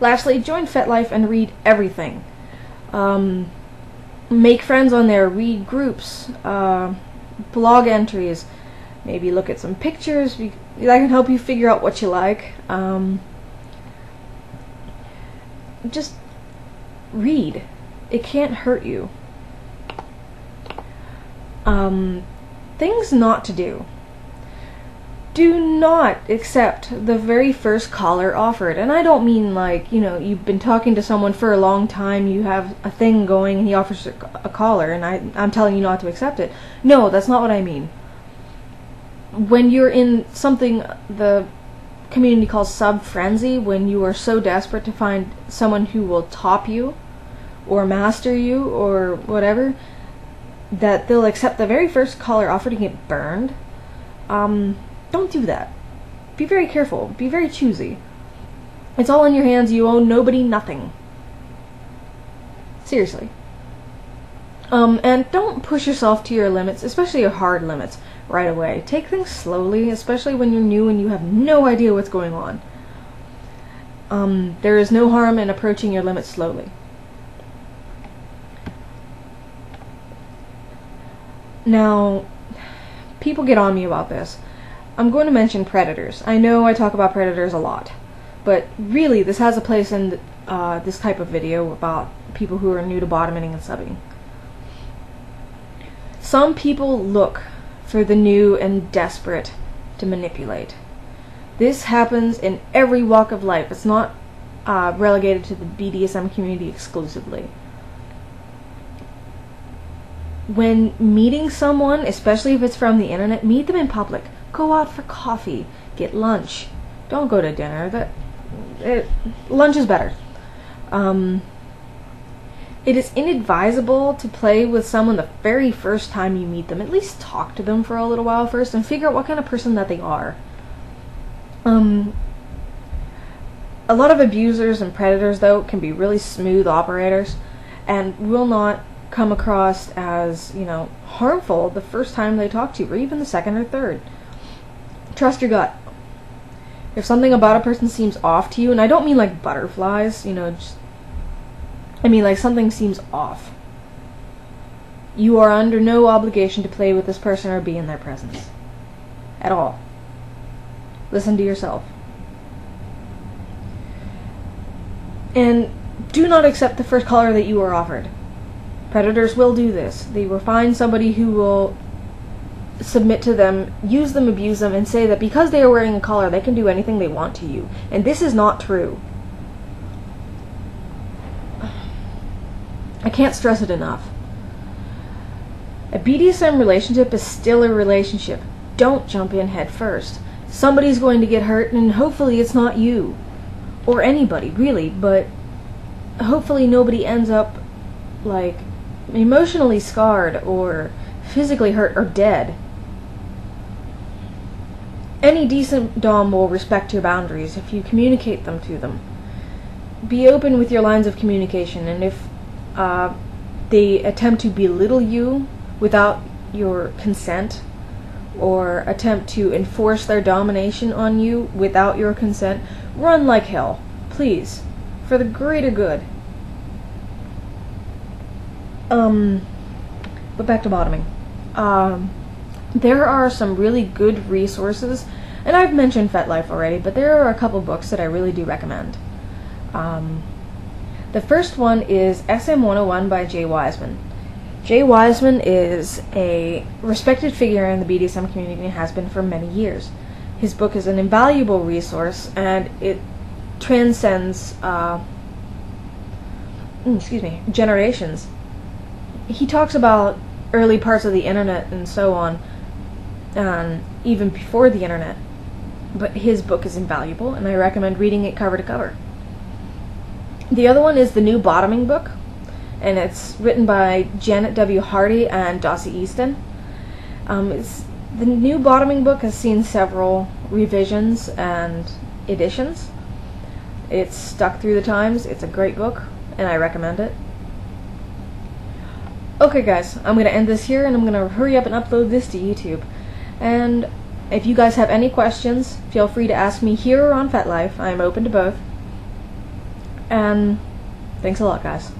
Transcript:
Lastly, join FetLife and read everything. Make friends on there, read groups, blog entries, maybe look at some pictures that can help you figure out what you like. Just read. It can't hurt you. Things not to do. Do not accept the very first caller offered. And I don't mean like, you've been talking to someone for a long time, you have a thing going, and he offers a caller, and I'm telling you not to accept it. No, that's not what I mean. When you're in something the community calls sub-frenzy, when you are so desperate to find someone who will top you, or master you, or whatever, that they'll accept the very first caller offered and get burned, don't do that. Be very careful. Be very choosy. It's all in your hands. You owe nobody nothing. Seriously. And don't push yourself to your limits, especially your hard limits, right away. Take things slowly, especially when you're new and you have no idea what's going on. There is no harm in approaching your limits slowly. Now, people get on me about this. I'm going to mention predators. I know I talk about predators a lot, but really this has a place in this type of video about people who are new to bottoming and subbing. Some people look for the new and desperate to manipulate. This happens in every walk of life. It's not relegated to the BDSM community exclusively. When meeting someone, especially if it's from the internet, meet them in public. Go out for coffee. Get lunch. Don't go to dinner. Lunch is better. It is inadvisable to play with someone the very first time you meet them. At least talk to them for a little while first and figure out what kind of person that they are. A lot of abusers and predators, though, can be really smooth operators and will not come across as, harmful the first time they talk to you, or even the second or third. Trust your gut. If something about a person seems off to you, and I don't mean like butterflies, I mean like something seems off, you are under no obligation to play with this person or be in their presence. At all. Listen to yourself. And do not accept the first caller that you are offered. Predators will do this. They will find somebody who will submit to them, use them, abuse them, and say that because they are wearing a collar, they can do anything they want to you. And this is not true. I can't stress it enough. A BDSM relationship is still a relationship. Don't jump in head first. Somebody's going to get hurt, and hopefully it's not you. Or anybody, really, but hopefully nobody ends up, like, emotionally scarred or physically hurt or dead. Any decent dom will respect your boundaries if you communicate them to them. Be open with your lines of communication, and if they attempt to belittle you without your consent, or attempt to enforce their domination on you without your consent, run like hell, please, for the greater good. But back to bottoming. There are some really good resources, and I've mentioned FetLife already, but there are a couple books that I really do recommend. The first one is SM 101 by Jay Wiseman. Jay Wiseman is a respected figure in the BDSM community and has been for many years. His book is an invaluable resource, and it transcends generations. He talks about early parts of the internet and so on, and even before the internet. But his book is invaluable, and I recommend reading it cover to cover. The other one is the New Bottoming book, and it's written by Janet W. Hardy and Dossie Easton. The New Bottoming book has seen several revisions and editions. It's stuck through the times. It's a great book, and I recommend it. Okay guys, I'm going to end this here, and I'm going to hurry up and upload this to YouTube. And if you guys have any questions, feel free to ask me here or on FetLife. I'm open to both. And thanks a lot, guys.